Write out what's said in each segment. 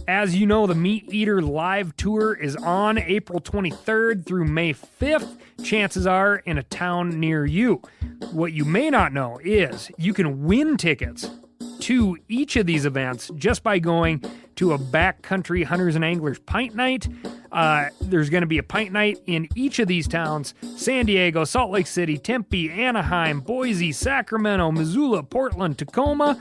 As you know, the Meat Eater Live Tour is on April 23rd through May 5th. Chances are in a town near you. What you may not know is you can win tickets to each of these events just by going to a backcountry hunters and anglers pint night. There's going to be a pint night in each of these towns: San Diego, Salt Lake City, Tempe, Anaheim, Boise, Sacramento, Missoula, Portland, Tacoma,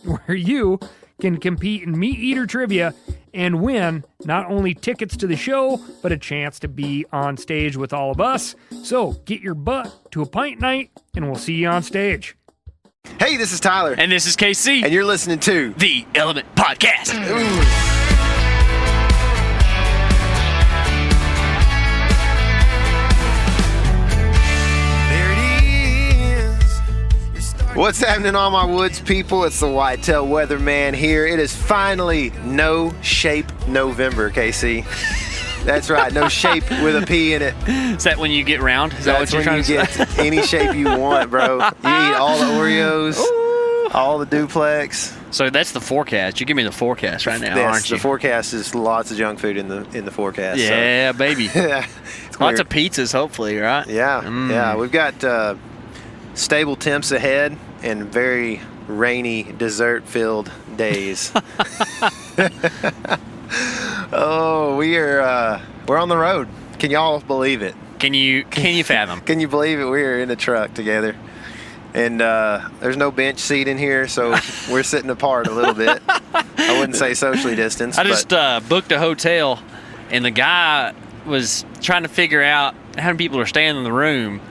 where you can compete in Meat Eater trivia and win not only tickets to the show, but a chance to be on stage with all of us. So get your butt to a pint night, and we'll see you on stage. Hey, this is Tyler. And this is KC. And you're listening to The Element Podcast. What's happening, all my woods people? It's the Whitetail Weatherman here. It is finally No Shape November, KC. That's right, no shape with a P in it. Is that when you get round? Is that what you're trying to say? Get any shape you want, bro. You eat all the Oreos, all the duplex. So that's the forecast. You give me the forecast right now, aren't you? The forecast is lots of junk food in the forecast. Yeah, so. Baby. Yeah, lots of pizzas, hopefully, right? Yeah, yeah. We've got stable temps ahead and very rainy, dessert-filled days. Oh, we're on the road. Can y'all believe it? Can you fathom? Can you believe it? We're in a truck together, and there's no bench seat in here, so we're sitting apart a little bit. I wouldn't say socially distanced. I just booked a hotel, and the guy was trying to figure out how many people are staying in the room.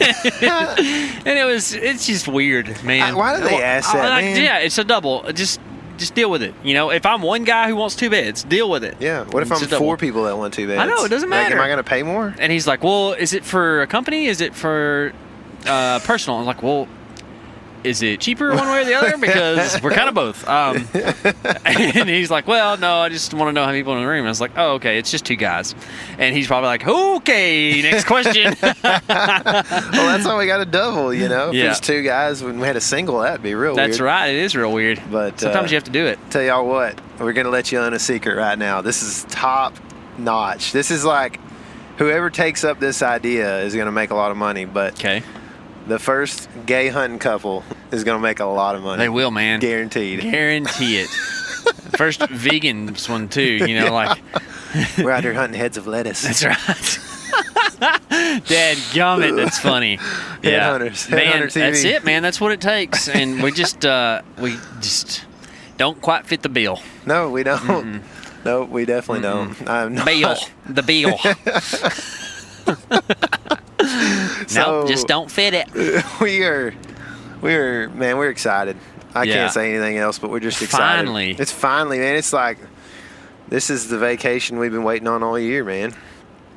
And it's just weird, man. Why do they ask that, man? Yeah, it's a double. Just deal with it. You know, if I'm one guy who wants 2 beds, deal with it. Yeah. What if I'm 4 people that want 2 beds? I know, it doesn't matter. Am I going to pay more? And he's like, well, is it for a company? Is it for personal? I'm like, well, is it cheaper one way or the other? Because we're kind of both. And he's like, well, no, I just want to know how many people in the room. And I was like, oh, okay, it's just 2 guys. And he's probably like, okay, next question. Well, that's why we got a double, you know? If Yeah. there's 2 guys, when we had a single, that'd be real weird. That's right. It is real weird. But sometimes you have to do it. Tell y'all what, we're going to let you in a secret right now. This is top notch. This is like, whoever takes up this idea is going to make a lot of money. But Okay. the first gay hunting couple is going to make a lot of money. They will, man. Guaranteed. Guarantee it. First vegans one, too, you know, like. We're out here hunting heads of lettuce. That's right. Dadgummit, that's funny. Head hunters. Head man, hunter TV. that's it, man. That's what it takes. And we just don't quite fit the bill. No, we don't. Mm-mm. No, we definitely don't. I'm not. Bill. The bill. So, nope, just don't fit it. We're excited. I Yeah. can't say anything else, but we're just excited. Finally. It's finally, man. It's like, this is the vacation we've been waiting on all year, man.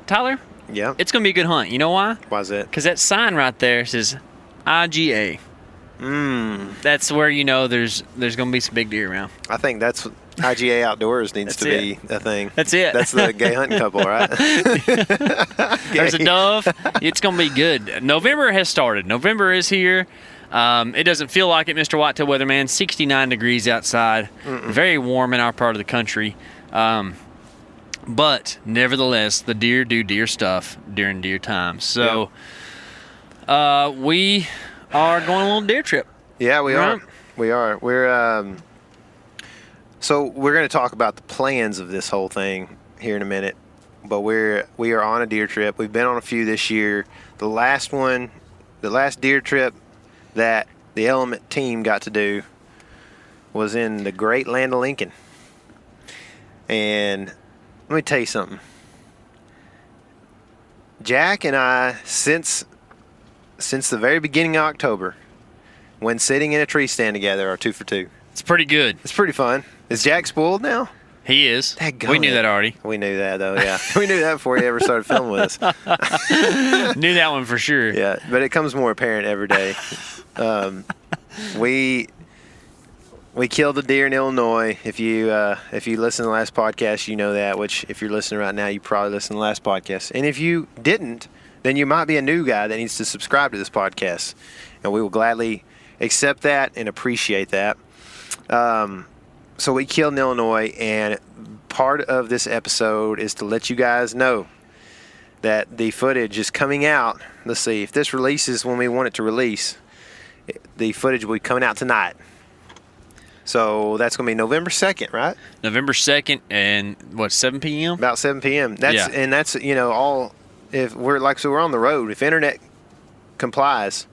Tyler, Yeah. it's going to be a good hunt. You know why? Why's that? Because that sign right there says IGA. That's where you know there's going to be some big deer around. I think that's IGA Outdoors needs That's to be a thing. That's it. That's the gay hunting couple, right? There's a dove. It's going to be good. November has started. November is here. It doesn't feel like it, Mr. Whitetail Weatherman. 69 degrees outside. Very warm in our part of the country. But nevertheless, the deer do deer stuff during deer time. So we are going on a little deer trip. Yeah, we Right. are. We are. So we're going to talk about the plans of this whole thing here in a minute. But we are on a deer trip. We've been on a few this year. The last deer trip that the Element team got to do was in the great land of Lincoln. And let me tell you something. Jack and I, since the very beginning of October, when sitting in a tree stand together, are 2 for 2. It's pretty good. It's pretty fun. Is Jack spoiled now? He is. Dadgummit. We knew that already. We knew that, though, yeah. We knew that before he ever started filming with us. Knew that one for sure. Yeah, but it comes more apparent every day. We killed a deer in Illinois. If you listen to the last podcast, you know that, which if you're listening right now, you probably listened to the last podcast. And if you didn't, then you might be a new guy that needs to subscribe to this podcast. And we will gladly accept that and appreciate that. so we killed in Illinois, and part of this episode is to let you guys know that the footage is coming out. Let's see, if this releases when we want it to release, the footage will be coming out tonight. So that's going to be November 2nd, right? November 2nd, and what, 7 p.m.? About 7 p.m. And that's, all, if we're we're on the road, if internet complies,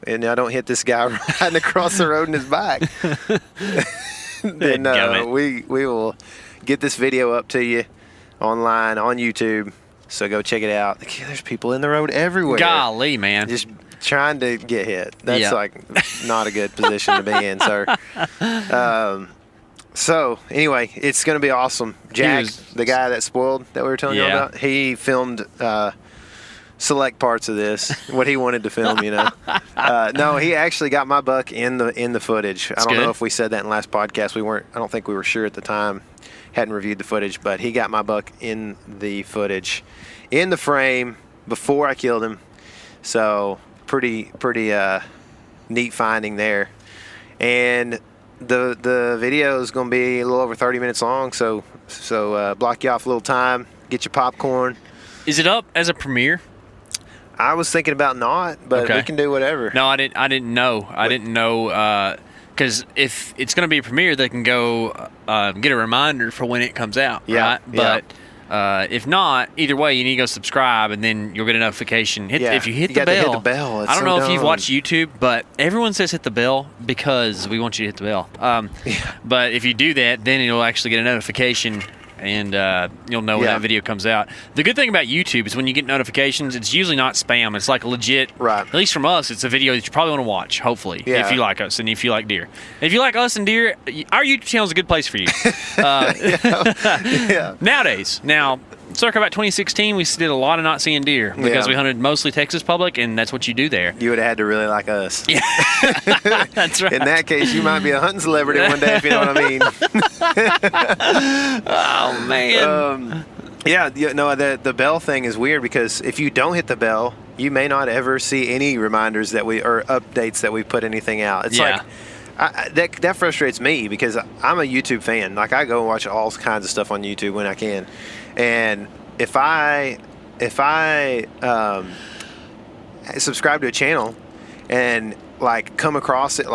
and I don't hit this guy riding across the road in his bike, then we will get this video up to you online on YouTube. So go check it out. There's people in the road everywhere. Golly, man. Just trying to get hit. That's not a good position to be in, sir. So anyway, it's going to be awesome. Jack, the guy that spoiled that we were telling you about, he filmed select parts of this, what he wanted to film, No, he actually got my buck in the footage. I don't know if we said that in the last podcast. I don't think we were sure at the time. Hadn't reviewed the footage, but he got my buck in the footage, in the frame before I killed him. So pretty neat finding there. And the video is going to be a little over 30 minutes long. So block you off a little time, get your popcorn. Is it up as a premiere? I was thinking about not, but we can do whatever. No, I didn't know. I didn't know. Because if it's going to be a premiere, they can go get a reminder for when it comes out, right? But if not, either way, you need to go subscribe, and then you'll get a notification. If you hit the bell. It's I don't know dumb. if you've watched YouTube, but everyone says hit the bell because we want you to hit the bell. But if you do that, then you'll actually get a notification, and you'll know when that video comes out. The good thing about YouTube is when you get notifications, it's usually not spam. It's like legit. Right. At least from us, it's a video that you probably want to watch, hopefully, if you like us and if you like deer. If you like us and deer, our YouTube channel is a good place for you. Nowadays. Now, circa about 2016, we did a lot of not seeing deer because we hunted mostly Texas public, and that's what you do there. You would have had to really like us. Yeah. That's right. In that case, you might be a hunting celebrity one day, if you know what I mean. Oh, man. The bell thing is weird because if you don't hit the bell, you may not ever see any reminders or updates that we put anything out. It's that frustrates me because I'm a YouTube fan. Like, I go and watch all kinds of stuff on YouTube when I can. And if I subscribe to a channel and come across it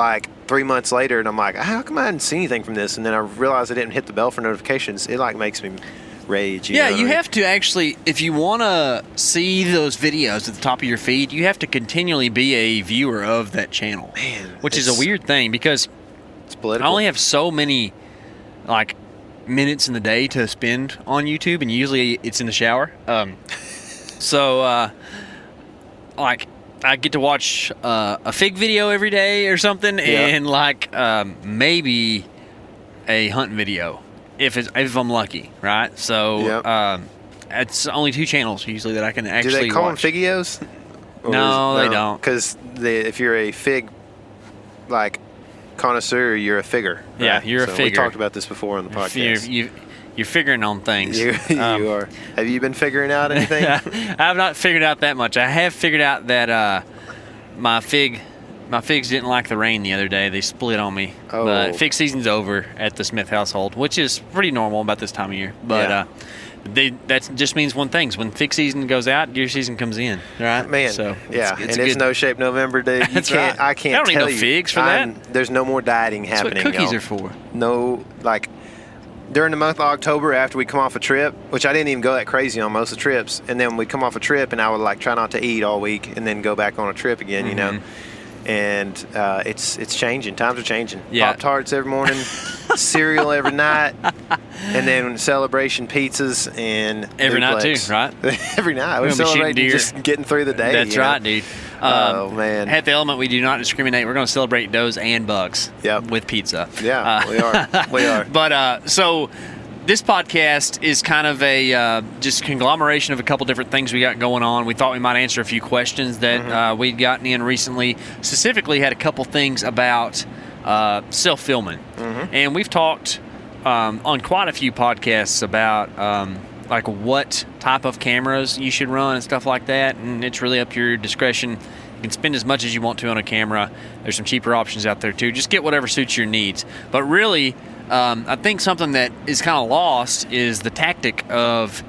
3 months later, and I'm like, how come I didn't see anything from this? And then I realize I didn't hit the bell for notifications. It makes me rage. You have to actually, if you want to see those videos at the top of your feed, you have to continually be a viewer of that channel. Man, which is a weird thing because it's political. I only have so many minutes in the day to spend on YouTube, and usually it's in the shower. I get to watch a fig video every day or something, and maybe a hunt video if I'm lucky, right? So it's only 2 channels usually that I can actually watch. Do they call them figios? No, they don't. Because if you're a fig connoisseur, you're a figger. Right? Yeah, you're a figger. We talked about this before on the podcast. You're figuring on things. You are. Have you been figuring out anything? I have not figured out that much. I have figured out that my figs didn't like the rain the other day. They split on me. Oh. But fig season's over at the Smith household, which is pretty normal about this time of year. But that just means one thing. When fig season goes out, deer season comes in. Right? Man. So it's No Shape November, dude. That's right. I can't I don't tell need no figs for that. There's no more dieting happening. That's what cookies are for. No, during the month of October, after we come off a trip, which I didn't even go that crazy on most of the trips, and then we'd come off a trip, and I would try not to eat all week, and then go back on a trip again, you know. And it's changing. Times are changing. Yeah. Pop-Tarts every morning, cereal every night, and then celebration pizzas and every night too, duplex. Right? Every night. We're celebrating just getting through the day. That's right, dude. Oh, man. At the Element, we do not discriminate. We're going to celebrate does and bucks with pizza. Yeah, we are. We are. But so this podcast is kind of a just conglomeration of a couple different things we got going on. We thought we might answer a few questions that we'd gotten in recently. Specifically, had a couple things about self-filming. And we've talked on quite a few podcasts about what type of cameras you should run and stuff like that, and it's really up to your discretion. You can spend as much as you want to on a camera. There's some cheaper options out there too. Just get whatever suits your needs. But really, I think something that is kind of lost is the tactic of,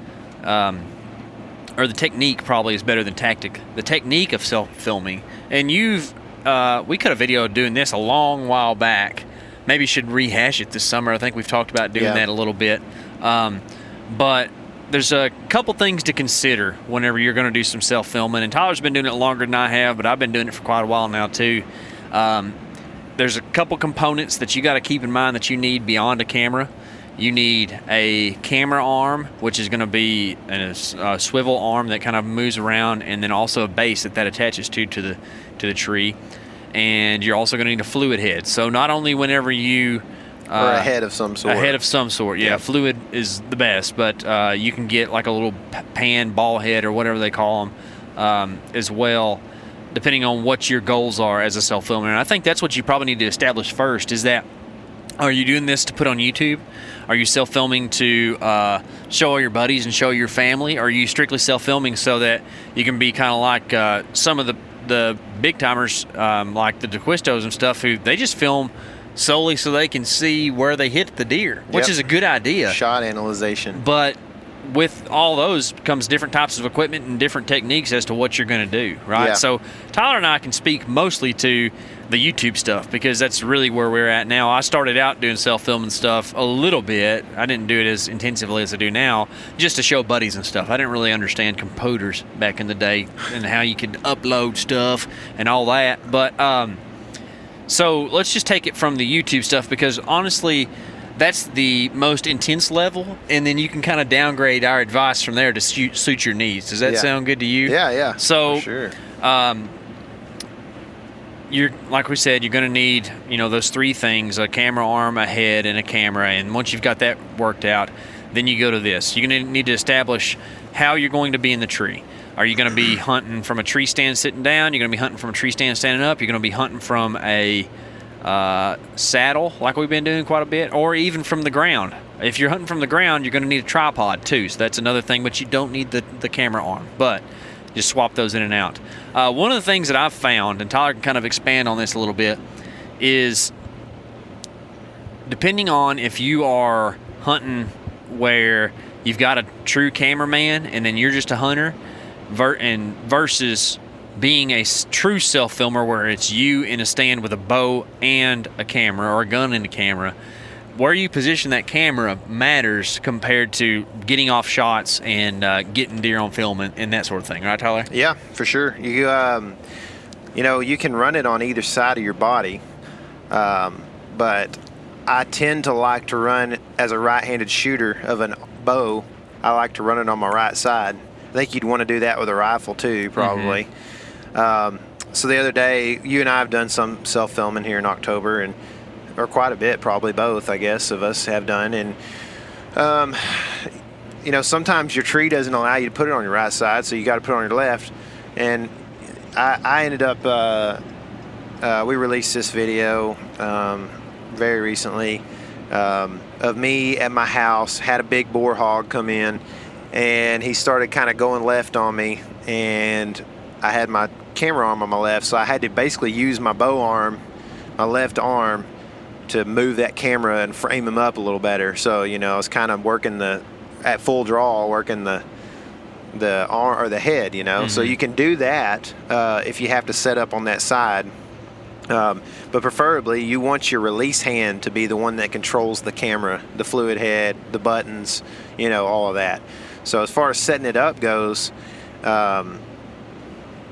or the technique probably is better than tactic. The technique of self-filming. And we cut a video doing this a long while back. Maybe should rehash it this summer. I think we've talked about doing that a little bit. But there's a couple things to consider whenever you're going to do some self-filming. And Tyler's been doing it longer than I have, but I've been doing it for quite a while now too. There's a couple components that you got to keep in mind that you need beyond a camera. You need a camera arm, which is going to be a swivel arm that kind of moves around, and then also a base that attaches to the tree. And you're also going to need a fluid head. So not only whenever you or a head of some sort. A head of some sort, yeah. Fluid is the best, but you can get like a little pan ball head or whatever they call them as well, depending on what your goals are as a self-filmer. And I think that's what you probably need to establish first, is that, are you doing this to put on YouTube? Are you self-filming to show all your buddies and show your family? Or are you strictly self-filming so that you can be kind of like some of the big timers, like the DeQuistos and stuff, who they just film solely so they can see where they hit the deer, which is a good idea. Shot analyzation. But with all those comes different types of equipment and different techniques as to what you're going to do, right? Yeah. So Tyler and I can speak mostly to the YouTube stuff because that's really where we're at now. I started out doing self-filming stuff a little bit. I didn't do it as intensively as I do now, just to show buddies and stuff. I didn't really understand computers back in the day and how you could upload stuff and all that. But so let's just take it from the YouTube stuff, because honestly, that's the most intense level, and then you can kind of downgrade our advice from there to suit your needs. Does that sound good to you? Yeah. So, for sure. You're, like we said, you're going to need, those three things: a camera arm, a head, and a camera. And once you've got that worked out, then you go to this. You're going to need to establish how you're going to be in the tree. Are you going to be hunting from a tree stand sitting down? You're going to be hunting from a tree stand standing up? You're going to be hunting from a saddle, like we've been doing quite a bit, or even from the ground. If you're hunting from the ground, you're going to need a tripod too, so that's another thing, but you don't need the camera arm, but just swap those in and out. One of the things that I've found, and Tyler can kind of expand on this a little bit, is depending on if you are hunting where you've got a true cameraman and then you're just a hunter, versus being a true self-filmer where it's you in a stand with a bow and a camera, or a gun and a camera, where you position that camera matters compared to getting off shots and getting deer on film and that sort of thing. Right, Tyler? Yeah, for sure. You you can run it on either side of your body, but I tend to like to run, as a right-handed shooter of a bow, I like to run it on my right side. I think you'd want to do that with a rifle too, probably. So the other day, you and I have done some self-filming here in October, or quite a bit, probably both, I guess, of us have done. And, sometimes your tree doesn't allow you to put it on your right side, so you got to put it on your left. And I ended up, we released this video very recently of me at my house, had a big boar hog come in, and he started kind of going left on me, and I had my camera arm on my left, so I had to basically use my bow arm, my left arm, to move that camera and frame him up a little better. So I was kind of working at full draw, working the arm or the head. So you can do that if you have to set up on that side. But preferably, you want your release hand to be the one that controls the camera, the fluid head, the buttons, all of that. So as far as setting it up goes,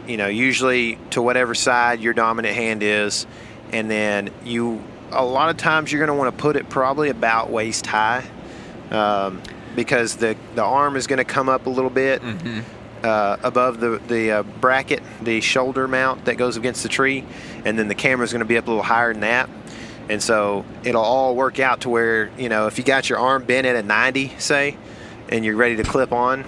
usually to whatever side your dominant hand is, and then a lot of times you're going to want to put it probably about waist high, because the arm is going to come up a little bit above the bracket, the shoulder mount that goes against the tree, and then the camera is going to be up a little higher than that. And so it'll all work out to where, if you got your arm bent at a 90, say, and you're ready to clip on,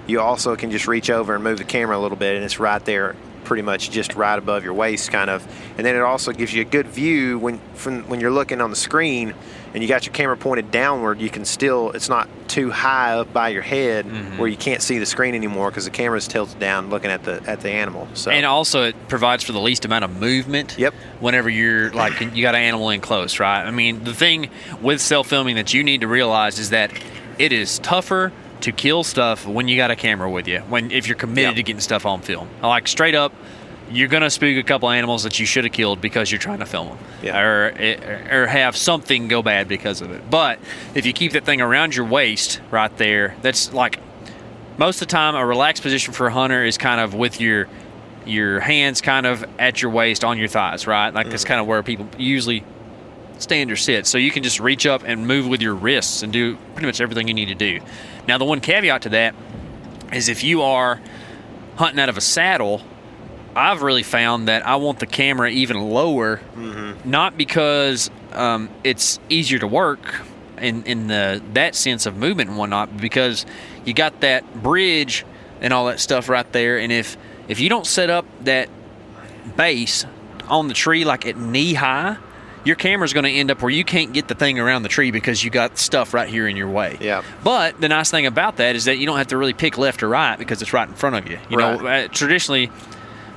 you also can just reach over and move the camera a little bit, and it's right there pretty much just right above your waist, kind of. And then it also gives you a good view when you're looking on the screen and you got your camera pointed downward. You can still, it's not too high up by your head where you can't see the screen anymore because the camera's tilted down looking at the animal. So, and also it provides for the least amount of movement. Yep. Whenever you're like, you got an animal in close, right? I mean, the thing with self-filming that you need to realize is that it is tougher to kill stuff when you got a camera with you, if you're committed to getting stuff on film. Like, straight up, you're gonna spook a couple animals that you should have killed because you're trying to film them, or have something go bad because of it. But if you keep that thing around your waist right there, that's like, most of the time a relaxed position for a hunter is kind of with your hands kind of at your waist on your thighs, right? Like that's kind of where people usually stand or sit. So you can just reach up and move with your wrists and do pretty much everything you need to do. Now, the one caveat to that is if you are hunting out of a saddle, I've really found that I want the camera even lower, not because it's easier to work in that sense of movement and whatnot, but because you got that bridge and all that stuff right there. And if you don't set up that base on the tree like at knee high, your camera's going to end up where you can't get the thing around the tree because you got stuff right here in your way. Yeah. But the nice thing about that is that you don't have to really pick left or right because it's right in front of you. You know, traditionally,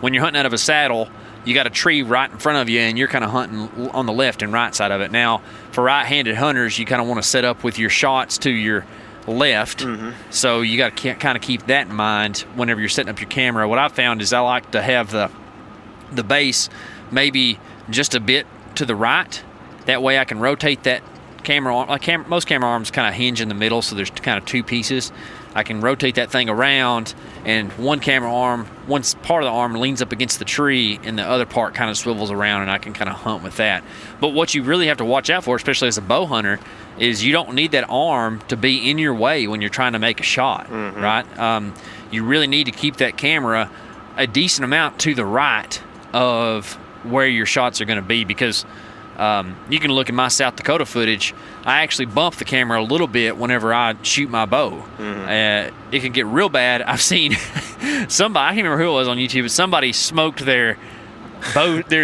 when you're hunting out of a saddle, you got a tree right in front of you and you're kind of hunting on the left and right side of it. Now, for right-handed hunters, you kind of want to set up with your shots to your left. So you got to kind of keep that in mind whenever you're setting up your camera. What I've found is I like to have the base maybe just a bit to the right. That way I can rotate that camera arm. Like most camera arms kind of hinge in the middle, so there's kind of two pieces. I can rotate that thing around, and one part of the arm leans up against the tree and the other part kind of swivels around, and I can kind of hunt with that. But what you really have to watch out for, especially as a bow hunter, is you don't need that arm to be in your way when you're trying to make a shot, right? You really need to keep that camera a decent amount to the right of where your shots are going to be, because you can look at my South Dakota footage. I actually bump the camera a little bit whenever I shoot my bow. It can get real bad. I've seen somebody, I can't remember who it was on YouTube, but somebody smoked their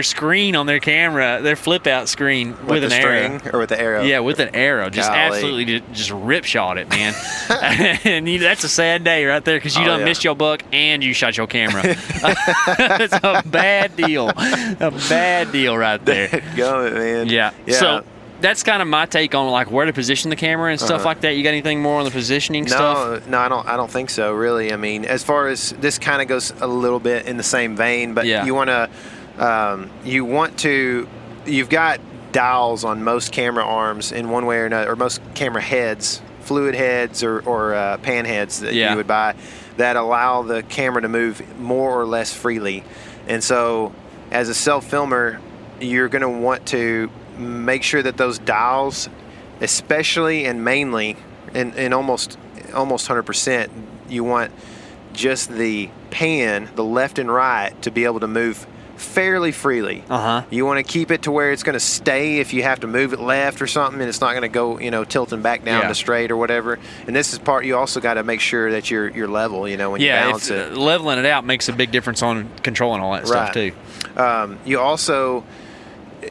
screen on their camera, their flip out screen with an arrow. Or with the arrow? Yeah, with an arrow. Just Golly. absolutely just rip shot it, man. And that's a sad day right there, because you done missed your buck and you shot your camera. It's a bad deal. A bad deal right there. Go, man. Yeah. So that's kind of my take on like where to position the camera and stuff like that. You got anything more on the positioning stuff? No, I don't think so, really. I mean, as far as this kind of goes a little bit in the same vein, but you want to, you've got dials on most camera arms in one way or another, or most camera heads, fluid heads or pan heads that you would buy, that allow the camera to move more or less freely. And so as a self-filmer, you're going to want to make sure that those dials, especially and mainly, and almost 100%, you want just the pan, the left and right, to be able to move fairly freely. You want to keep it to where it's going to stay if you have to move it left or something, and it's not going to go, tilting back down to straight or whatever. And this is part, you also got to make sure that you're level, when you balance it. Leveling it out makes a big difference on controlling all that stuff too. You also,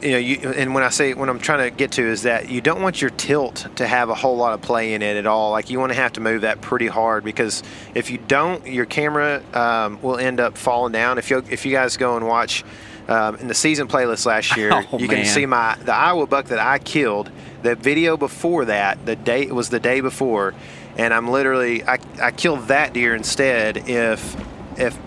and when I'm trying to get to is that you don't want your tilt to have a whole lot of play in it at all. Like, you want to have to move that pretty hard, because if you don't, your camera will end up falling down. If you guys go and watch in the season playlist last year, you can see the Iowa buck that I killed. The video before that, it was the day before, and I'm literally I killed that deer instead if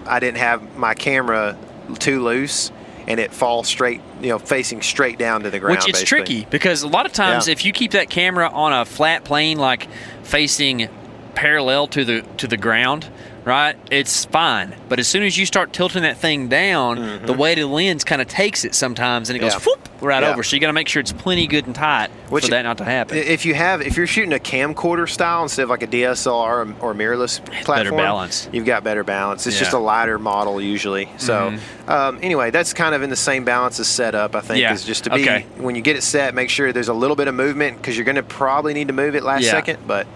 I didn't have my camera too loose and it falls straight, facing straight down to the ground. Which it's tricky, because a lot of times if you keep that camera on a flat plane, like facing parallel to the ground, right, it's fine. But as soon as you start tilting that thing down, the weight of the lens kind of takes it sometimes, and it goes whoop, right over. So you got to make sure it's plenty good and tight for that not to happen. If you're shooting a camcorder style instead of like a DSLR or mirrorless platform, better balance. You've got better balance. It's just a lighter model usually. So anyway, that's kind of in the same balance as setup, I think, is just to be, when you get it set, make sure there's a little bit of movement, because you're going to probably need to move it last second. But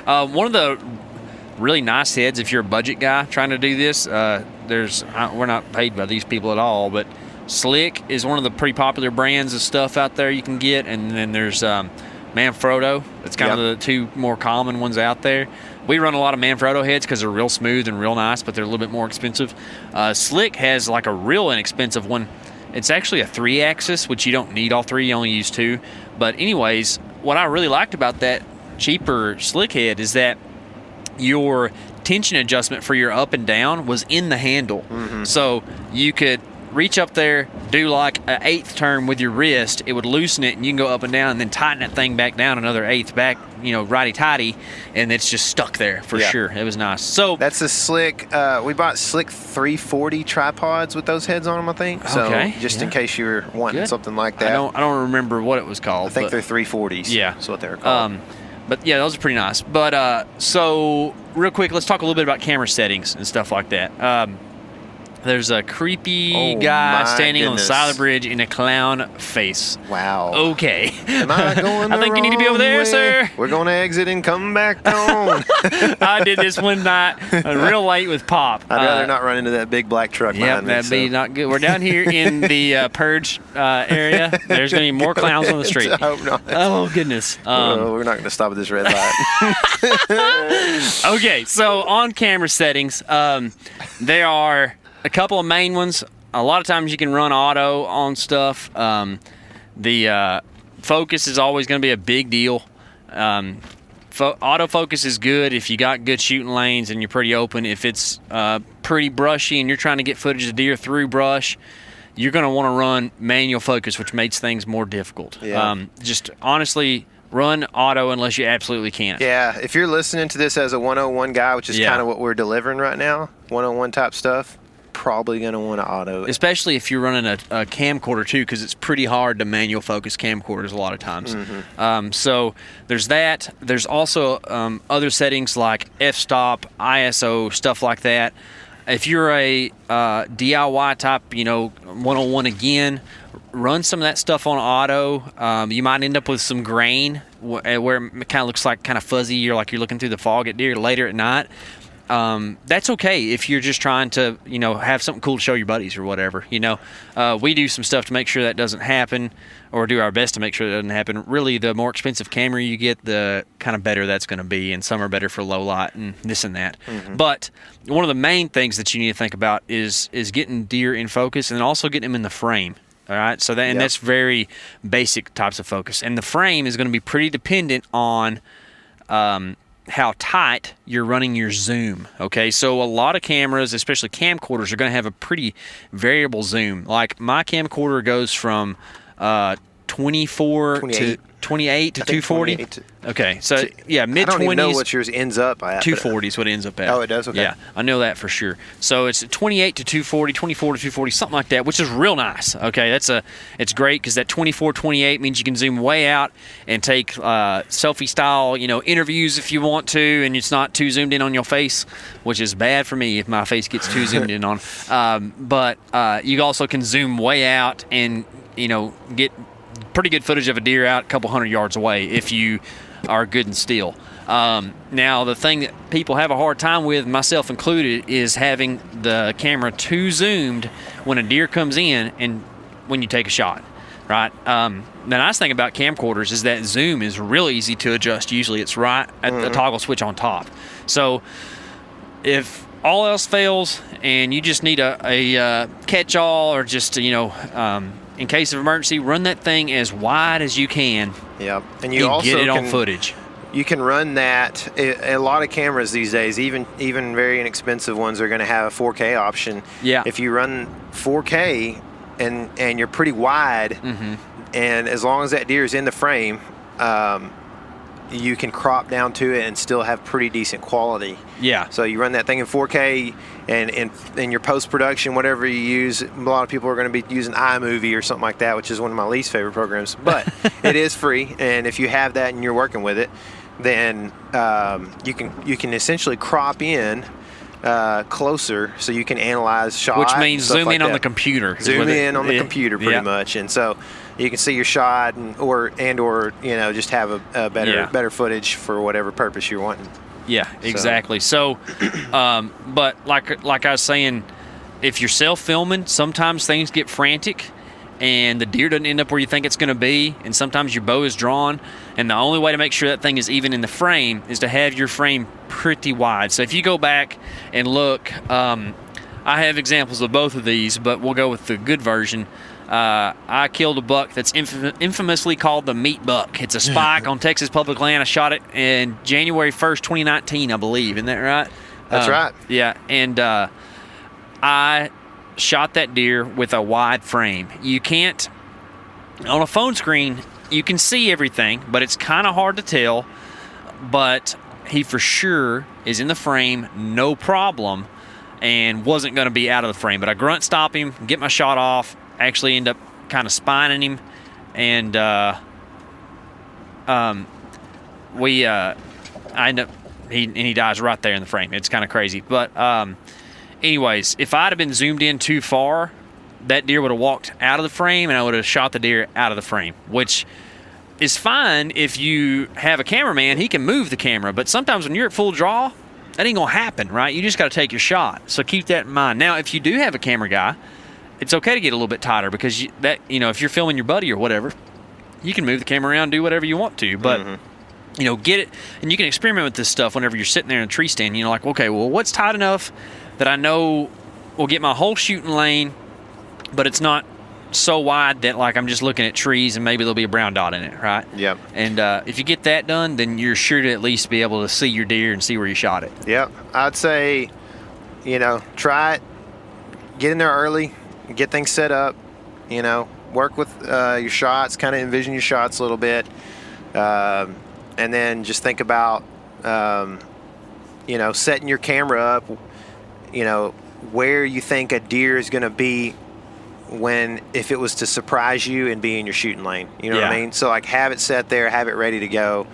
one of the really nice heads, if you're a budget guy trying to do this, we're not paid by these people at all, but Slick is one of the pretty popular brands of stuff out there you can get, and then there's Manfrotto. That's kind of the two more common ones out there. We run a lot of Manfrotto heads because they're real smooth and real nice, but they're a little bit more expensive. Slick has like a real inexpensive one. It's actually a 3-axis, which you don't need all 3. You only use 2. But anyways, what I really liked about that cheaper Slick head is that your tension adjustment for your up and down was in the handle. So you could reach up there, do like an 1/8 turn with your wrist. It would loosen it, and you can go up and down, and then tighten that thing back down another 1/8 back, righty-tighty, and it's just stuck there for sure. It was nice. So that's a Slick. We bought Slick 340 tripods with those heads on them, I think. So just in case you were wanting something like that. I don't remember what it was called. I think they're 340s. Yeah, that's what they're called. But yeah, those are pretty nice. But so real quick, let's talk a little bit about camera settings and stuff like that. There's a creepy guy standing on the side of the bridge in a clown face. Wow. Okay. Am I going I think you need to be over there, sir. We're going to exit and come back on. I did this one night real late with Pop. I'd rather not run into that big black truck behind me. That'd be not good. We're down here in the Purge area. There's going to be more clowns on the street. I hope not. Oh, goodness. We're not going to stop at this red light. Okay, so on camera settings, there are a couple of main ones. A lot of times you can run auto on stuff. The focus is always going to be a big deal. Autofocus is good if you got good shooting lanes and you're pretty open. If it's pretty brushy and you're trying to get footage of deer through brush, you're going to want to run manual focus, which makes things more difficult. Just honestly, run auto unless you absolutely can't. Yeah, if you're listening to this as a 101 guy, which is kind of what we're delivering right now, 101 type stuff, probably going to want to auto it. Especially if you're running a camcorder too, because it's pretty hard to manual focus camcorders a lot of times. So there's that. There's also other settings like f-stop, ISO, stuff like that. If you're a DIY type, 101 again, run some of that stuff on auto. You might end up with some grain where it kind of looks like kind of fuzzy. You're looking through the fog at deer later at night. That's okay if you're just trying to, have something cool to show your buddies or whatever. We do some stuff to make sure that doesn't happen, or do our best to make sure that doesn't happen. Really, the more expensive camera you get, the kind of better that's going to be, and some are better for low light and this and that. But one of the main things that you need to think about is getting deer in focus and also getting them in the frame. All right, so that's very basic types of focus, and the frame is going to be pretty dependent on how tight you're running your zoom. Okay, so a lot of cameras, especially camcorders, are going to have a pretty variable zoom. Like my camcorder goes from 24 to 28 to 240. Okay, so mid-20s. I don't even know what yours ends up at. 240 is what it ends up at. Oh, it does? Okay. Yeah, I know that for sure. So it's 28 to 240, 24 to 240, something like that, which is real nice. Okay, it's great because that 24-28 means you can zoom way out and take selfie-style, interviews if you want to, and it's not too zoomed in on your face, which is bad for me if my face gets too zoomed in on. But you also can zoom way out and, get pretty good footage of a deer out a couple hundred yards away if you are good and still. Now, the thing that people have a hard time with, myself included, is having the camera too zoomed when a deer comes in and when you take a shot, right? The nice thing about camcorders is that zoom is real easy to adjust. Usually it's right at the toggle switch on top. So if all else fails and you just need a catch-all, or just, in case of emergency, run that thing as wide as you can. Yeah, and you also get it on footage. You can run that. A lot of cameras these days, even very inexpensive ones, are going to have a 4K option. Yeah. If you run 4K and you're pretty wide, and as long as that deer is in the frame, you can crop down to it and still have pretty decent quality. Yeah. So you run that thing in 4K, and in your post-production, whatever you use, a lot of people are going to be using iMovie or something like that, which is one of my least favorite programs. But it is free, and if you have that and you're working with it, then you can essentially crop in closer, so you can analyze shots. Which means zoom in on the computer. Zoom in on the computer, pretty much, and so you can see your shot, or just have a better footage for whatever purpose you're wanting. Yeah, exactly. So, but like I was saying, if you're self-filming, sometimes things get frantic and the deer doesn't end up where you think it's going to be, and sometimes your bow is drawn, and the only way to make sure that thing is even in the frame is to have your frame pretty wide. So if you go back and look, I have examples of both of these, but we'll go with the good version. I killed a buck that's infamously called the meat buck. It's a spike on Texas public land. I shot it in January 1st, 2019, I believe. Isn't that right? That's right. Yeah, and I shot that deer with a wide frame. You can't, on a phone screen, you can see everything, but it's kind of hard to tell. But he for sure is in the frame, no problem, and wasn't going to be out of the frame. But I grunt stop him, get my shot off, actually end up kind of spining him, and I end up, he dies right there in the frame. It's kind of crazy. But anyways, if I'd have been zoomed in too far, that deer would have walked out of the frame, and I would have shot the deer out of the frame, which is fine if you have a cameraman. He can move the camera, but sometimes when you're at full draw, that ain't gonna happen, right? You just got to take your shot. So keep that in mind. Now, if you do have a camera guy, it's okay to get a little bit tighter, because if you're filming your buddy or whatever, you can move the camera around, do whatever you want to, but get it, and you can experiment with this stuff whenever you're sitting there in a tree stand. Like, okay, well, what's tight enough that I know will get my whole shooting lane, but it's not so wide that, like, I'm just looking at trees and maybe there'll be a brown dot in it, right? Yep. And if you get that done, then you're sure to at least be able to see your deer and see where you shot it. Yep. I'd say, try it, get in there early, get things set up, work with your shots, kind of envision your shots a little bit, and then just think about, setting your camera up, where you think a deer is going to be if it was to surprise you and be in your shooting lane. You know what I mean? So, like, have it set there, have it ready to go,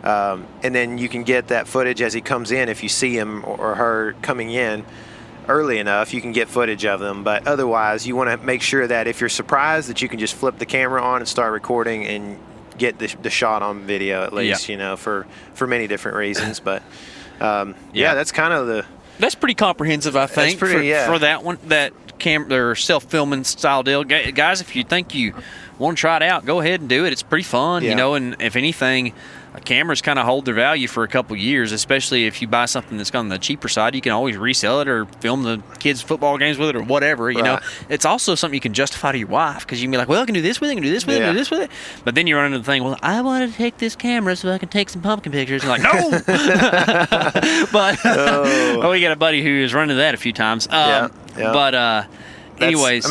and then you can get that footage as he comes in. If you see him or her coming in early enough, you can get footage of them. But otherwise, you want to make sure that if you're surprised, that you can just flip the camera on and start recording and get the shot on video, at least, for many different reasons. But that's kind of that's pretty comprehensive, I think. For that one, that camera or self-filming style deal. Guys, if you think you want to try it out, go ahead and do it. It's pretty fun, and if anything, cameras kind of hold their value for a couple years, especially if you buy something that's on the cheaper side. You can always resell it or film the kids' football games with it or whatever. You know, it's also something you can justify to your wife, because you can be like, well, I can do this with it, I can do this with it, I can do this with it. But then you run into the thing, well, I want to take this camera so I can take some pumpkin pictures. And you're like, no! But we got a buddy who has run into that a few times. But anyways,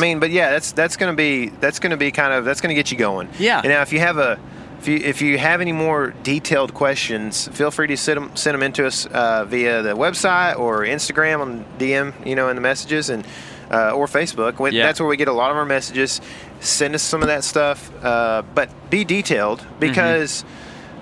that's going to be kind of, that's going to get you going. Yeah. And now if you have any more detailed questions, feel free to send them into us via the website or Instagram on DM, in the messages, and or Facebook. That's where we get a lot of our messages. Send us some of that stuff, but be detailed, because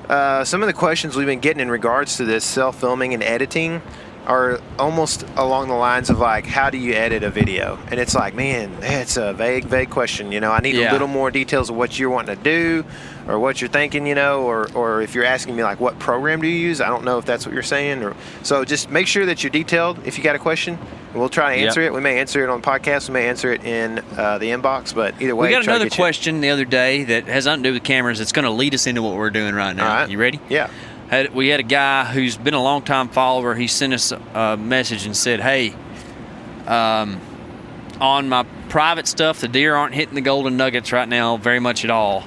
some of the questions we've been getting in regards to this self-filming and editing are almost along the lines of, like, how do you edit a video? And it's like, man, it's a vague question. I need a little more details of what you're wanting to do or what you're thinking, or if you're asking me, like, what program do you use? I don't know if that's what you're saying. So just make sure that you're detailed. If you got a question, we'll try to answer it. We may answer it on the podcast. We may answer it in the inbox, but either way. We got another question the other day that has nothing to do with cameras. It's going to lead us into what we're doing right now. All right. You ready? Yeah. We had a guy who's been a long-time follower. He sent us a message and said, hey, on my private stuff, the deer aren't hitting the golden nuggets right now very much at all.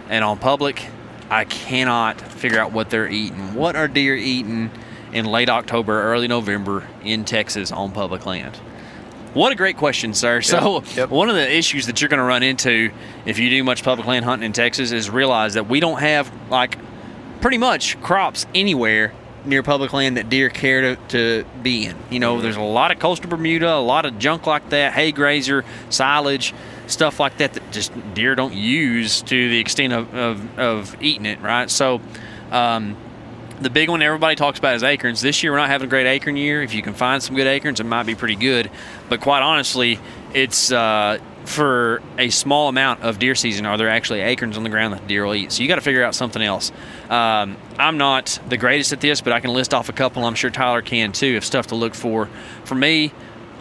And on public, I cannot figure out what they're eating. What are deer eating in late October, early November in Texas on public land? What a great question, sir. So one of the issues that you're going to run into if you do much public land hunting in Texas is realize that we don't have, like, pretty much crops anywhere near public land that deer care to be in. There's a lot of coastal Bermuda, a lot of junk like that, hay grazer, silage, stuff like that just deer don't use to the extent of eating it, right? So the big one everybody talks about is acorns. This year we're not having a great acorn year. If you can find some good acorns, it might be pretty good. But quite honestly, it's for a small amount of deer season are there actually acorns on the ground that deer will eat. So you got to figure out something else. I'm not the greatest at this, but I can list off a couple. I'm sure Tyler can too, of stuff to look for. For me,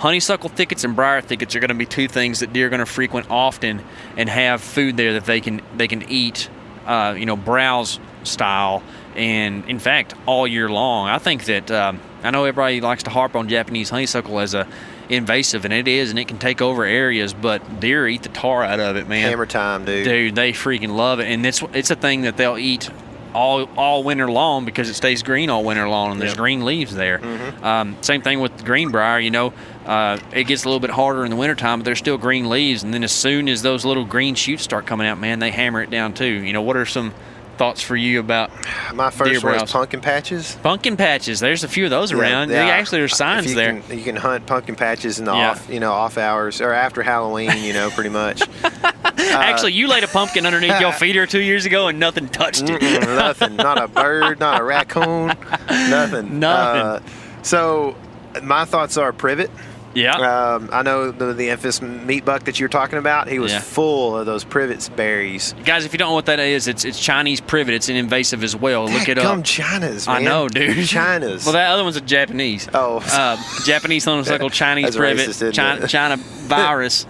honeysuckle thickets and briar thickets are going to be two things that deer are going to frequent often and have food there that they can eat, browse style, and in fact all year long. I think that I know everybody likes to harp on Japanese honeysuckle as a invasive, and it is, and it can take over areas, but deer eat the tar out of it, man. Hammer time, dude. Dude, they freaking love it, and it's a thing that they'll eat all winter long because it stays green all winter long, and there's green leaves there. Same thing with the greenbrier. It gets a little bit harder in the wintertime, but there's still green leaves, and then as soon as those little green shoots start coming out, man, they hammer it down too. What are some thoughts for you about my first deer one browse? is pumpkin patches. Pumpkin patches. There's a few of those around. Actually, there's signs there. You can hunt pumpkin patches in the off hours or after Halloween. Pretty much. Actually, you laid a pumpkin underneath your feeder 2 years ago, and nothing touched it. Nothing. Not a bird. Not a raccoon. Nothing. Nothing. So, my thoughts are privet. Yeah. I know the infamous meat buck that you're talking about. He was full of those privet berries. Guys, if you don't know what that is, it's Chinese privet. It's an invasive as well. Look it up. China's, man. I know, dude. China's. Well, that other one's a Japanese. Oh. Japanese honeysuckle, Chinese privet, racist, China virus.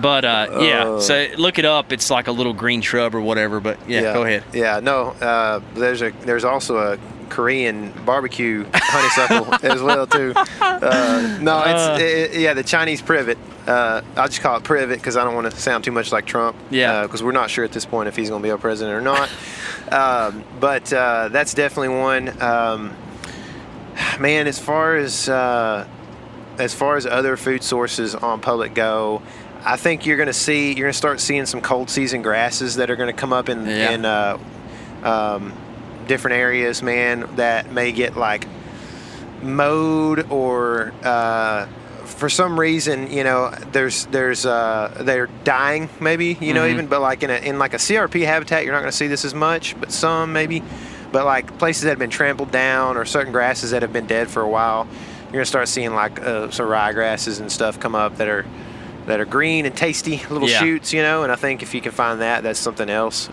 So look it up. It's like a little green shrub or whatever. But go ahead. Yeah, no. There's also a Korean barbecue honeysuckle as well too. The Chinese privet. I'll just call it privet because I don't want to sound too much like Trump. Yeah. Because we're not sure at this point if he's going to be our president or not. But that's definitely one. Man, as far as other food sources on public go, I think you're going to start seeing some cold season grasses that are going to come up in different areas, man, that may get like mowed or for some reason, they're dying maybe, even, but like in like a CRP habitat, you're not going to see this as much, but some maybe, but like places that have been trampled down or certain grasses that have been dead for a while, you're going to start seeing like some ryegrasses and stuff come up that are green and tasty little shoots, and I think if you can find that, that's something else.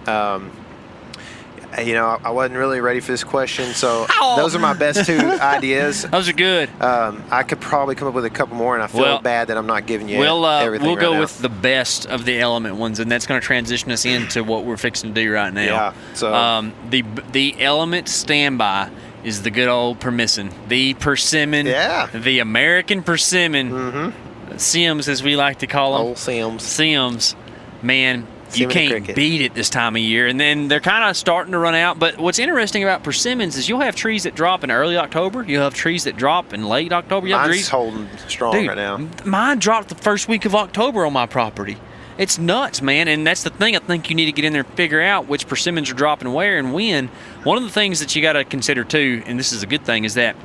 I wasn't really ready for this question, so those are my best two ideas. Those are good. I could probably come up with a couple more, and I feel bad that I'm not giving you everything. We'll right go now. with the best of the element ones, and that's going to transition us into what we're fixing to do right now. Yeah. So the element standby is the good old persimmon. The persimmon. Yeah. The American persimmon. Mm-hmm. Sims, as we like to call them. Old Sims. Sims. Man, you Simmon can't cricket. beat it this time of year. And then they're kind of starting to run out. But what's interesting about persimmons is you'll have trees that drop in early October. You'll have trees that drop in late October. Mine's holding strong right now. Mine dropped the first week of October on my property. It's nuts, man. And that's the thing I think you need to get in there and figure out which persimmons are dropping where and when. One of the things that you got to consider too, and this is a good thing, is that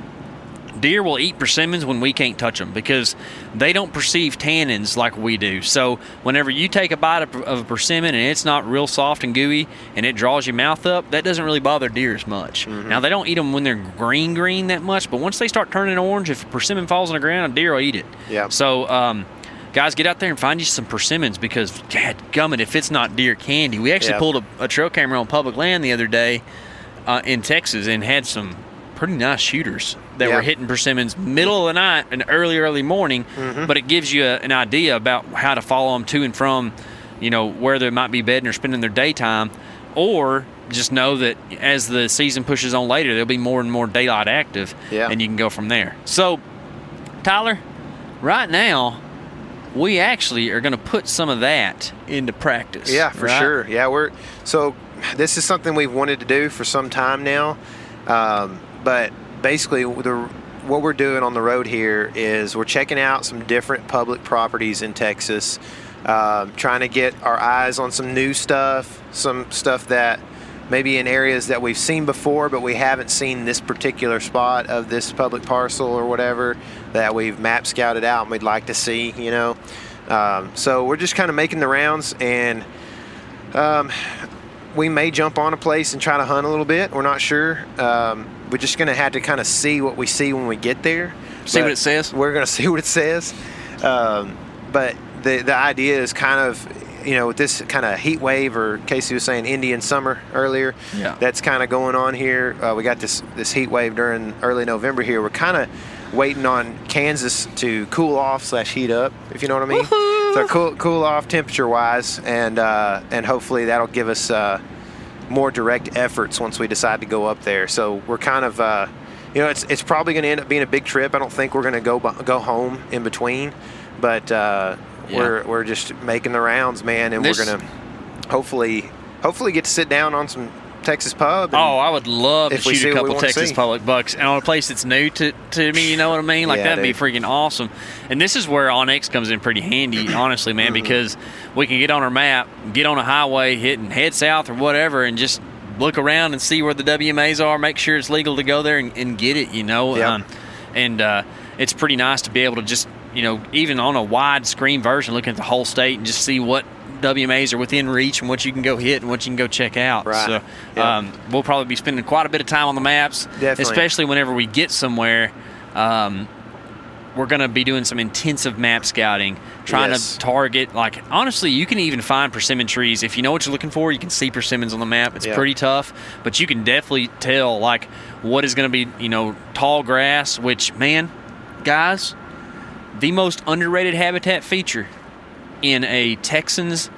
deer will eat persimmons when we can't touch them because they don't perceive tannins like we do. So whenever you take a bite of a persimmon and it's not real soft and gooey and it draws your mouth up, that doesn't really bother deer as much. Mm-hmm. Now, they don't eat them when they're green that much, but once they start turning orange, if a persimmon falls on the ground, a deer will eat it. Yeah. So, guys, get out there and find you some persimmons because, dadgummit, if it's not deer candy. We actually pulled a trail camera on public land the other day in Texas and had some pretty nice shooters that were hitting persimmons middle of the night and early morning, but it gives you an idea about how to follow them to and from, where they might be bedding or spending their daytime, or just know that as the season pushes on later, they'll be more and more daylight active, and you can go from there. So, Tyler, right now, we actually are going to put some of that into practice. Yeah, for sure. Yeah, so this is something we've wanted to do for some time now, but basically what we're doing on the road here is we're checking out some different public properties in Texas, trying to get our eyes on some new stuff, some stuff that maybe in areas that we've seen before, but we haven't seen this particular spot of this public parcel or whatever that we've map scouted out and we'd like to see, So we're just kind of making the rounds, and we may jump on a place and try to hunt a little bit. We're not sure. We're just going to have to kind of see what we see when we get there. See what it says? We're going to see what it says. But the idea is kind of with this kind of heat wave, or K.C. was saying Indian summer earlier, that's kind of going on here. We got this heat wave during early November here. We're kind of waiting on Kansas to cool off / heat up, if you know what I mean. Woo-hoo! So cool off temperature-wise, and hopefully that'll give us more direct efforts once we decide to go up there. So we're kind of, it's probably going to end up being a big trip. I don't think we're going to go home in between, but we're just making the rounds, man, and we're going to hopefully get to sit down on some Texas pub. I would love to shoot a couple Texas public bucks, and on a place that's new to me, you know what I mean? Like, that'd be freaking awesome. And this is where OnX comes in pretty handy, honestly, man, because we can get on our map, get on a highway, head south or whatever, and just look around and see where the WMAs are, make sure it's legal to go there and get it, and it's pretty nice to be able to just, even on a wide screen version, look at the whole state and just see what WMAs are within reach and what you can go hit and what you can go check out. Right. So we'll probably be spending quite a bit of time on the maps, especially whenever we get somewhere. We're going to be doing some intensive map scouting, trying to target, like, honestly, you can even find persimmon trees. If you know what you're looking for, you can see persimmons on the map. It's pretty tough, but you can definitely tell, like, what is going to be, tall grass, which, man, guys, the most underrated habitat feature in a Texan's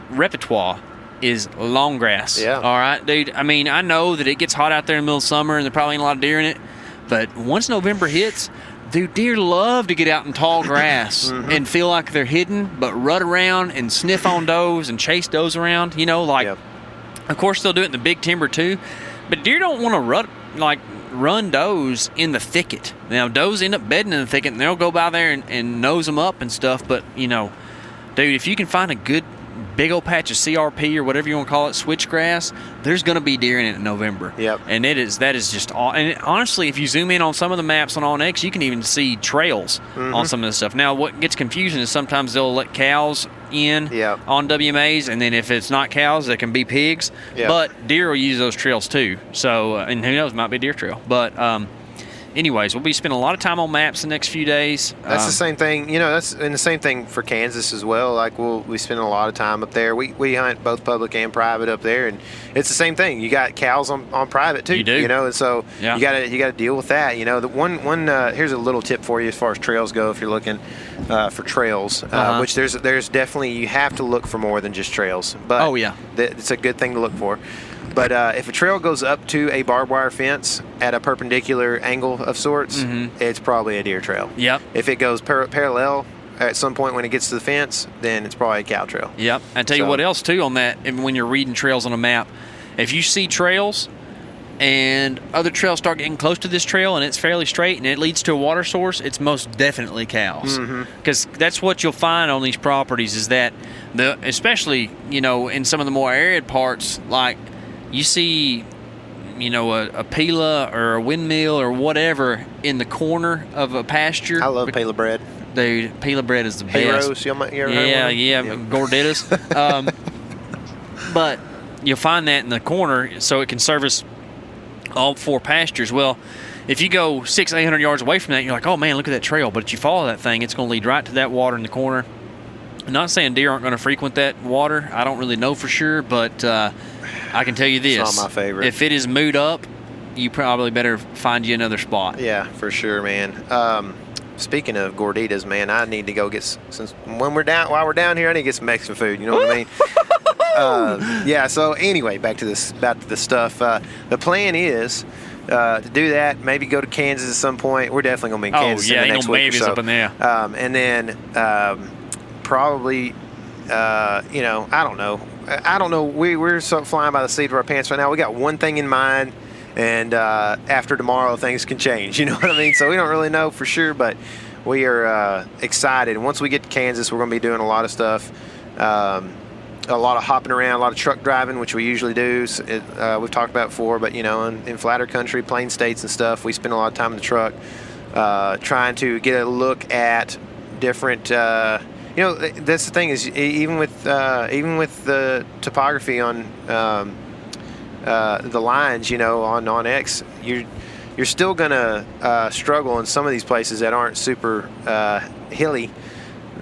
repertoire is long grass. Yeah. All right, dude. I mean, I know that it gets hot out there in the middle of summer and there probably ain't a lot of deer in it, but once November hits, dude, deer love to get out in tall grass and feel like they're hidden, but rut around and sniff on does and chase does around. Of course, they'll do it in the big timber too, but deer don't want to run does in the thicket. Now, does end up bedding in the thicket, and they'll go by there and nose them up and stuff, but, dude, if you can find a good big old patch of CRP or whatever you want to call it, switchgrass, there's going to be deer in it in November. Yep. And that is just all. And honestly, if you zoom in on some of the maps on OnX, you can even see trails on some of this stuff. Now, what gets confusing is sometimes they'll let cows in on WMAs, and then if it's not cows, they can be pigs. Yep. But deer will use those trails too. So, and who knows, it might be a deer trail. But anyways, we'll be spending a lot of time on maps the next few days. That's the same thing, that's and the same thing for Kansas as well. Like, we spend a lot of time up there. We hunt both public and private up there, and it's the same thing. You got cows on private too. You do. And so you gotta deal with that. The one here's a little tip for you as far as trails go. If you're looking for trails, which there's definitely, you have to look for more than just trails. But it's a good thing to look for. But if a trail goes up to a barbed wire fence at a perpendicular angle of sorts, it's probably a deer trail. Yep. If it goes parallel at some point when it gets to the fence, then it's probably a cow trail. Yep. And tell you what else, too, on that, and when you're reading trails on a map, if you see trails and other trails start getting close to this trail and it's fairly straight and it leads to a water source, it's most definitely cows. Because that's what you'll find on these properties, is that, especially, in some of the more arid parts, like, you see, a pila or a windmill or whatever in the corner of a pasture. I love pila bread. Dude, pila bread is the best. Heroes, you ever heard one? Gorditas. But you'll find that in the corner, so it can service all four pastures. Well, if you go 600-800 yards away from that, you're like, oh man, look at that trail. But if you follow that thing, it's going to lead right to that water in the corner. I'm not saying deer aren't going to frequent that water. I don't really know for sure, but I can tell you this. It's not my favorite. If it is mooed up, you probably better find you another spot. Yeah, for sure, man. Speaking of gorditas, man, I need to go get while we're down here, I need to get some Mexican food. You know what I mean? So anyway, back to the stuff. The plan is to do that. Maybe go to Kansas at some point. We're definitely gonna be in Kansas in the next week or so. Up in there. And then probably, I don't know. We're flying by the seat of our pants right now. We got one thing in mind, and after tomorrow, things can change. You know what I mean? So we don't really know for sure, but we are excited. And once we get to Kansas, we're going to be doing a lot of stuff, a lot of hopping around, a lot of truck driving, which we usually do. We've talked about before, but in flatter country, plain states and stuff, we spend a lot of time in the truck trying to get a look at different. That's the thing, is even with the topography on the lines, on X, you're still gonna struggle in some of these places that aren't super hilly.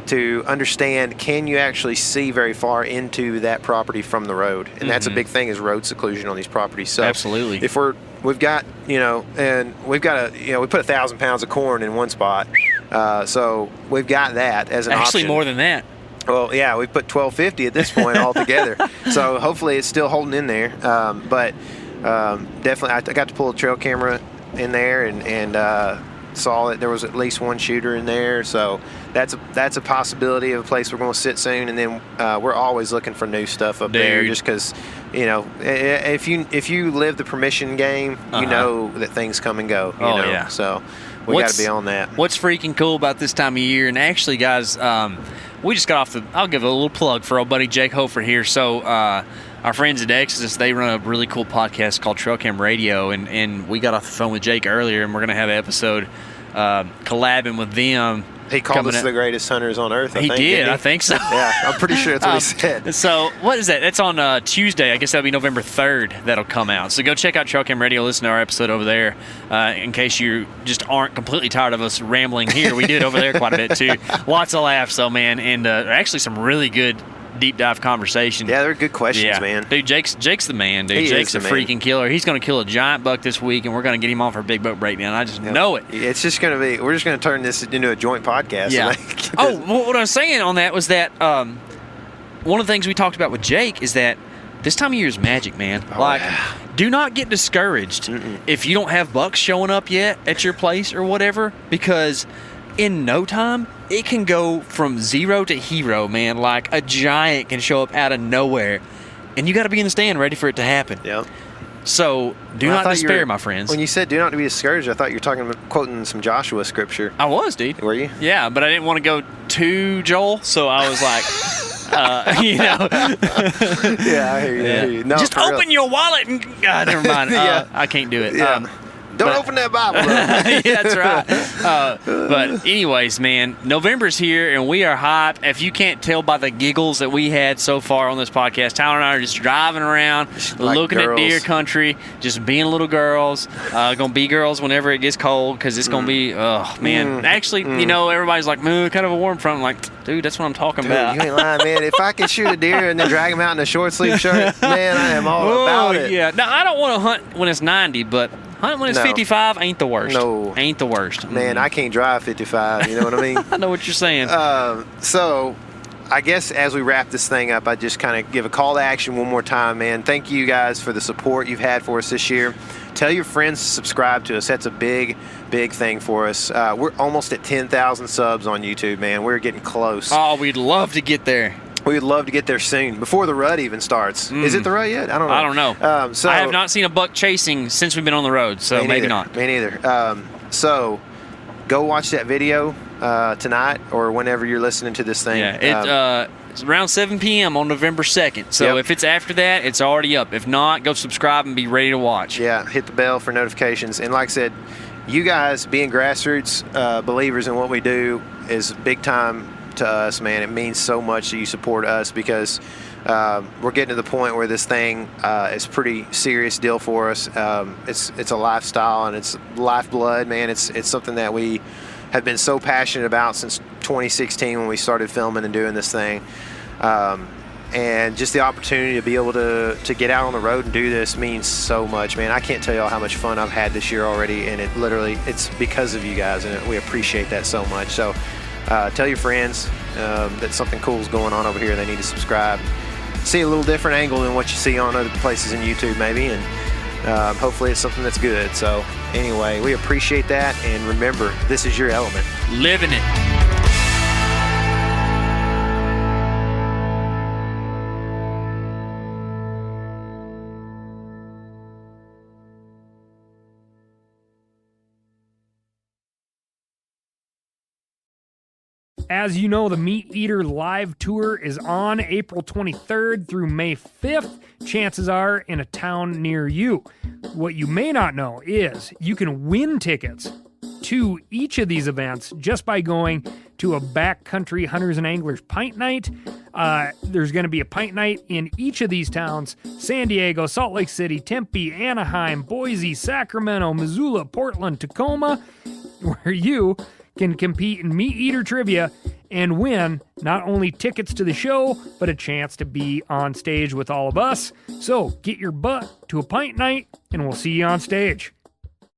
to understand, can you actually see very far into that property from the road? And that's a big thing, is road seclusion on these properties. So absolutely. If we've got, we put 1,000 pounds of corn in one spot. So we've got that as an option. Actually, more than that. Well, yeah, we put 1,250 at this point altogether. So hopefully it's still holding in there. But definitely, I got to pull a trail camera in there and saw that there was at least one shooter in there. So that's a possibility of a place we're going to sit soon. And then we're always looking for new stuff up there, just because, if you live the permission game, you know that things come and go. You know? Yeah. So we got to be on that. What's freaking cool about this time of year, and actually, guys, we just got off I'll give a little plug for old buddy Jake Hofer here. So our friends at Exodus, they run a really cool podcast called Trail Cam Radio, and we got off the phone with Jake earlier, and we're going to have an episode collabing with them. He called us the greatest hunters on earth, He did, I think so. Yeah, I'm pretty sure that's what he said. So what is that? That's on Tuesday. I guess that'll be November 3rd that'll come out. So go check out Trail Cam Radio, listen to our episode over there, in case you just aren't completely tired of us rambling here. We did over there quite a bit too. Lots of laughs, though, man, and actually some really good deep dive conversation. Yeah, they're good questions, man. Dude, Jake's the man, dude. Jake's a freaking killer. He's going to kill a giant buck this week, and we're going to get him on for a big buck breakdown. I just know it. It's just going to be, we're just going to turn this into a joint podcast. Yeah. What I was saying on that was that one of the things we talked about with Jake is that this time of year is magic, man. Do not get discouraged if you don't have bucks showing up yet at your place or whatever, because in no time, it can go from zero to hero, man. Like a giant can show up out of nowhere, and you got to be in the stand ready for it to happen. Yeah. So do not despair, my friends. When you said "do not be discouraged," I thought you were talking about quoting some Joshua scripture. I was, dude. Were you? Yeah, but I didn't want to go too Joel, so I was like, Yeah, I hear you. I hear you. No, just open your wallet and never mind. I can't do it. Yeah. Don't open that Bible. Yeah, that's right. But anyways, man, November's here, and we are hype. If you can't tell by the giggles that we had so far on this podcast, Tyler and I are just driving around, looking at deer country, just being little girls. Gonna be girls whenever it gets cold, because it's gonna be, Actually, everybody's like, kind of a warm front. I'm like, dude, that's what I'm talking about. You ain't lying, man. If I can shoot a deer and then drag him out in a short sleeve shirt, man, I am all about it. Yeah. Now, I don't want to hunt when it's 90, but hunting when it's 55 ain't the worst. No. Ain't the worst. Man, I can't drive 55. You know what I mean? I know what you're saying. So I guess as we wrap this thing up, I just kind of give a call to action one more time, man. Thank you guys for the support you've had for us this year. Tell your friends to subscribe to us. That's a big, big thing for us. We're almost at 10,000 subs on YouTube, man. We're getting close. Oh, we'd love to get there. We would love to get there soon, before the rut even starts. Is it the rut yet? I don't know. I have not seen a buck chasing since we've been on the road, so maybe not. Me neither. So go watch that video tonight or whenever you're listening to this thing. Yeah, it's around 7 p.m. on November 2nd. So if it's after that, it's already up. If not, go subscribe and be ready to watch. Yeah, hit the bell for notifications. And like I said, you guys being grassroots believers in what we do is big time to us, man. It means so much that you support us, because we're getting to the point where this thing is a pretty serious deal for us. It's a lifestyle, and it's lifeblood, man. It's something that we have been so passionate about since 2016 when we started filming and doing this thing. And just the opportunity to be able to get out on the road and do this means so much, man. I can't tell y'all how much fun I've had this year already, and it's because of you guys, and we appreciate that so much. So tell your friends that something cool is going on over here. They need to subscribe. See a little different angle than what you see on other places in YouTube, maybe, and hopefully it's something that's good. So anyway, we appreciate that, and remember, this is your element. Living it. As you know, the Meat Eater live tour is on April 23rd through May 5th. Chances are in a town near you. What you may not know is you can win tickets to each of these events just by going to a backcountry hunters and anglers pint night. There's going to be a pint night in each of these towns: San Diego, Salt Lake City, Tempe, Anaheim, Boise, Sacramento, Missoula, Portland, Tacoma, where you can compete in Meat Eater trivia and win not only tickets to the show, but a chance to be on stage with all of us. So get your butt to a pint night, and we'll see you on stage.